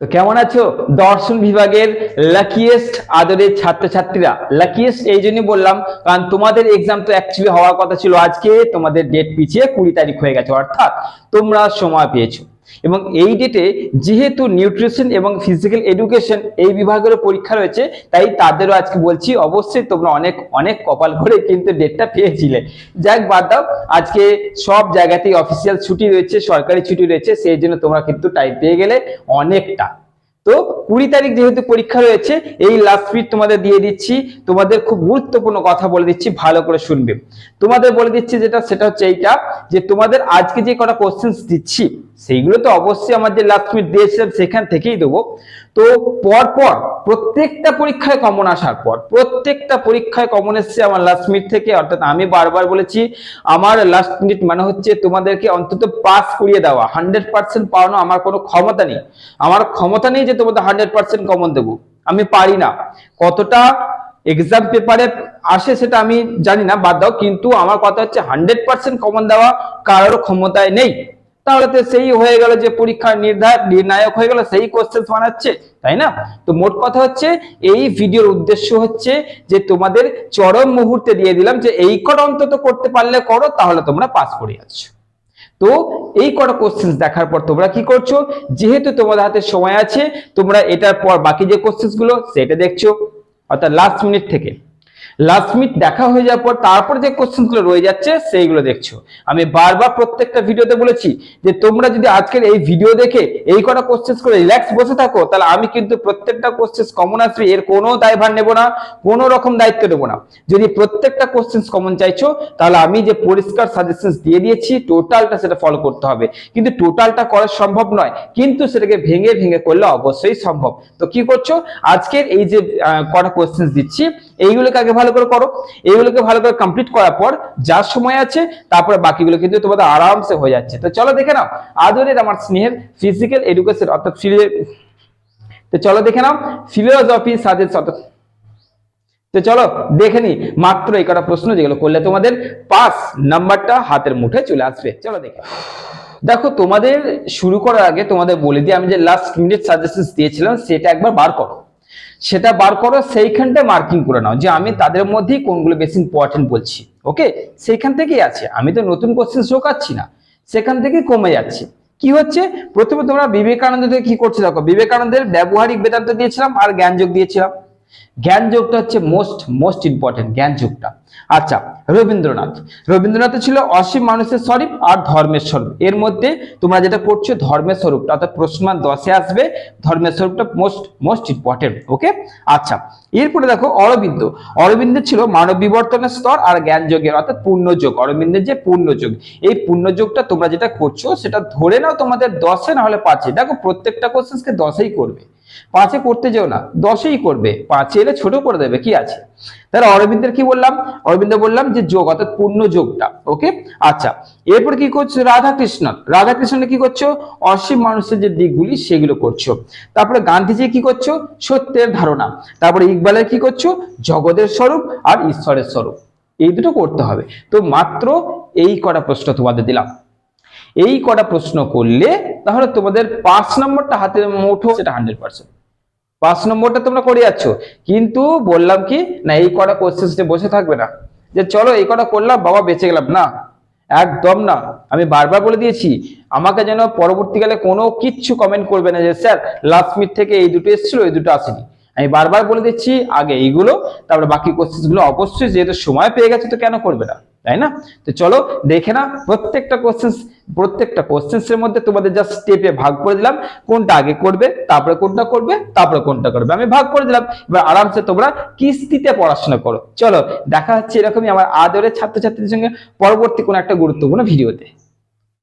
তো কেমন আছো দর্শন বিভাগের লাকিয়েস্ট আদরের ছাত্রছাত্রীরা? লাকিয়েস্ট এই জন্যই বললাম কারণ তোমাদের এক্সাম তো অ্যাকচুয়ালি হওয়ার কথা ছিল আজকে, তোমাদের ডেট পিছিয়ে 20 তারিখ হয়ে গেছে, অর্থাৎ তোমরা সময় পেয়েছো। এবং এই ডেটে যেহেতু নিউট্রিশন এবং ফিজিক্যাল এডুকেশন এই বিভাগের পরীক্ষা রয়েছে, তাই তাদেরও আজকে বলছি অবশ্যই তোমরা অনেক অনেক কপাল করে কিন্তু ডেটটা পেয়েছিলে। যাক বাদ দাও, আজকে সব জায়গাতেই অফিসিয়াল ছুটি রয়েছে, সরকারি ছুটি রয়েছে, সেই জন্য তোমরা কিন্তু টাইম পেয়ে গেলে অনেকটা। তো 20 তারিখ যেহেতু পরীক্ষা রয়েছে, এই লাস্ট মিনিট তোমাদের দিয়ে দিচ্ছি, তোমাদের খুব গুরুত্বপূর্ণ কথা বলে দিচ্ছি, ভালো করে শুনবে। তোমাদের বলে দিচ্ছি সেটা হচ্ছে এইটা, যে তোমাদের আজকে যে কটা কোশ্চেন্স দিচ্ছি সেইগুলো তো অবশ্যই আমার যে লাস্ট মিনিট দিয়েছিলাম সেখান থেকেই দেবো। তো পরপর প্রত্যেকটা পরীক্ষায় কমন আসার পর, প্রত্যেকটা পরীক্ষায় কমন এসছে আমার লাস্ট মিনিট থেকে, অর্থাৎ আমি বারবার বলেছি আমার লাস্ট মিনিট মানে হচ্ছে তোমাদেরকে অন্তত পাস করিয়ে দেওয়া। 100% পাওয়ানো আমার কোনো ক্ষমতা নেই, আমার ক্ষমতা নেই যে তোমাদের 100% কমন দেবো, আমি পারি না। কতটা এক্সাম পেপারে আসে সেটা আমি জানি না, বাদ দাও, কিন্তু আমার কথা হচ্ছে 100% কমন দেওয়া কারোর ক্ষমতায় নেই। তাহলে তো সেই হয়ে গেল যে পরীক্ষার নির্ণায়ক হয়ে গেল, সেই কোশ্চেন বানাচ্ছে, তাই না? তো মোট কথা হচ্ছে এই ভিডিওর উদ্দেশ্য হচ্ছে যে তোমাদের চরম মুহূর্তে দিয়ে দিলাম যে এই কটা অন্তত করতে পারলে করো, তাহলে তোমরা পাস করে যাচ্ছ। তো এই কটা কোশ্চেন দেখার পর তোমরা কি করছো, যেহেতু তোমাদের হাতে সময় আছে, তোমরা এটার পর বাকি যে কোশ্চেন গুলো সেটা দেখছো, অর্থাৎ লাস্ট মিনিট থেকে লাস্ট মিনিট দেখা হয়ে যাওয়ার পর তারপর যে কোশ্চেন গুলো রয়ে যাচ্ছে সেইগুলো দেখছো। আমি বারবার প্রত্যেকটা ভিডিওতে বলেছি যে তোমরা যদি আজকের এই ভিডিও দেখে এই কটা কোশ্চেন করে রিল্যাক্স বসে থাকো, তাহলে আমি কিন্তু প্রত্যেকটা কোশ্চেন কমন আসবে এর কোনো দায়ভার নেব না, কোনো রকম দায়িত্ব নেব না। যদি প্রত্যেকটা কোশ্চেন কমন চাইছো, তাহলে আমি যে পরিষ্কার সাজেশন দিয়ে দিয়েছি টোটালটা সেটা ফলো করতে হবে। কিন্তু টোটালটা করা সম্ভব নয়, কিন্তু সেটাকে ভেঙে ভেঙে করলে অবশ্যই সম্ভব। তো কি করছো, আজকের এই যে কটা কোশ্চেন দিচ্ছি এইগুলোকে আগে ভালো করে করো, এইগুলোকে ভালো করে কমপ্লিট করার পর যা সময় আছে তারপরে বাকিগুলো কিন্তু তোমাদের আরামসে হয়ে যাচ্ছে। তো চলো দেখে নাও আদরের আমার স্নেহের ফিজিক্যাল এডুকেশন অর্থাৎ তো চলো দেখে নাও ফিলোসফি সাজেশন। তো চলো দেখে নি মাত্র এই কটা প্রশ্ন যেগুলো করলে তোমাদের পাস নাম্বারটা হাতের মুঠে চলে আসবে। চলো দেখে দেখো, তোমাদের শুরু করার আগে তোমাদের বলে দিই, আমি যে লাস্ট মিনিট সাজেশন দিয়েছিলাম সেটা একবার বার করো, সেটা বার করো, সেইখানটা মার্কিং করে নাও যে আমি তাদের মধ্যেই কোনগুলো বেশি ইম্পর্টেন্ট বলছি। ওকে, সেইখান থেকেই আছে, আমি তো নতুন কোশ্চেন ঢোকাচ্ছি না, সেখান থেকে কমে যাচ্ছে। কি হচ্ছে, প্রথমে তোমরা বিবেকানন্দ থেকে কি করছে দেখো, বিবেকানন্দের ব্যবহারিক বেদান্ত দিয়েছিলাম আর জ্ঞান যোগ দিয়েছিলাম। জ্ঞান যোগটা হচ্ছে মোস্ট ইম্পর্টেন্ট, জ্ঞান যোগটা। আচ্ছা, রবীন্দ্রনাথ ছিল অসীম মানুষের স্বরূপ আর ধর্মের স্বরূপ। এর মধ্যে তোমরা যেটা করছো ধর্মের স্বরূপটা, অর্থাৎ প্রশ্নমান 10-এ আসবে, ধর্মের স্বরূপটা মোস্ট ইম্পর্টেন্ট। ওকে, আচ্ছা, এরপরে দেখো অরবিন্দের ছিল মানব বিবর্তনের স্তর আর জ্ঞান যোগের অর্থাৎ পূর্ণযোগ। অরবিন্দের যে পূর্ণযোগ, এই পূর্ণযোগটা তোমরা যেটা করছো সেটা ধরে নাও তোমাদের 10-এ না হলে 5-এ। দেখো প্রত্যেকটা কোশ্চেনকে 10-এই করবে, 5-এ করতে যেও না, 10-এই করবে, 5-এ এলে ছোট করে দেবে, কি আছে। তাহলে অরবিন্দের কি বললাম, অরবিন্দ বললাম যে যোগ অর্থাৎ পূর্ণ যোগটা। ওকে, আচ্ছা, এরপর কি করছো, রাধাকৃষ্ণনে কি করছো, অসীম মানুষের যে দিকগুলি সেগুলো করছো। তারপরে গান্ধীজি কি করছো, সত্যের ধারণা। তারপরে ইকবালের কি করছো, জগতের স্বরূপ আর ঈশ্বরের স্বরূপ। এই দুটো করতে হবে। তো মাত্র এই কটা প্রশ্ন তোমাদের দিলাম, এই কটা প্রশ্ন করলে তাহলে তোমাদের 5 নম্বরটা হাতের মুঠো, সেটা 100%। 5 নম্বরটা তোমরা করে যাচ্ছ, কিন্তু বললাম কি না এই কটা কোশ্চেন বসে থাকবে না যে চলো এই কটা করলাম বাবা বেঁচে গেলাম, না, একদম না। আমি বারবার বলে দিয়েছি, আমাকে যেন পরবর্তীকালে কোনো কিচ্ছু কমেন্ট করবে না যে স্যার লাস্ট মিনিট থেকে এই দুটো এসেছিল এই দুটো আসেনি। আমি বারবার বলে দিচ্ছি আগে এইগুলো, তারপরে বাকি কোশ্চেন গুলো অবশ্যই, যেহেতু সময় পেয়ে গেছে তো কেন করবে না, তাই না? তো চলো দেখে না প্রত্যেকটা কোশ্চেন্সের মধ্যে তোমাদের জাস্ট স্টেপে ভাগ করে দিলাম, কোনটা আগে করবে, তারপরে কোনটা করবে, তারপরে কোনটা করবে, আমি ভাগ করে দিলাম। এবার আরামসে তোমরা কিস্তিতে পড়াশোনা করো। চলো দেখা হচ্ছে এরকমই আমার আদরের ছাত্রছাত্রীদের সঙ্গে পরবর্তী কোনো একটা গুরুত্বপূর্ণ ভিডিওতে।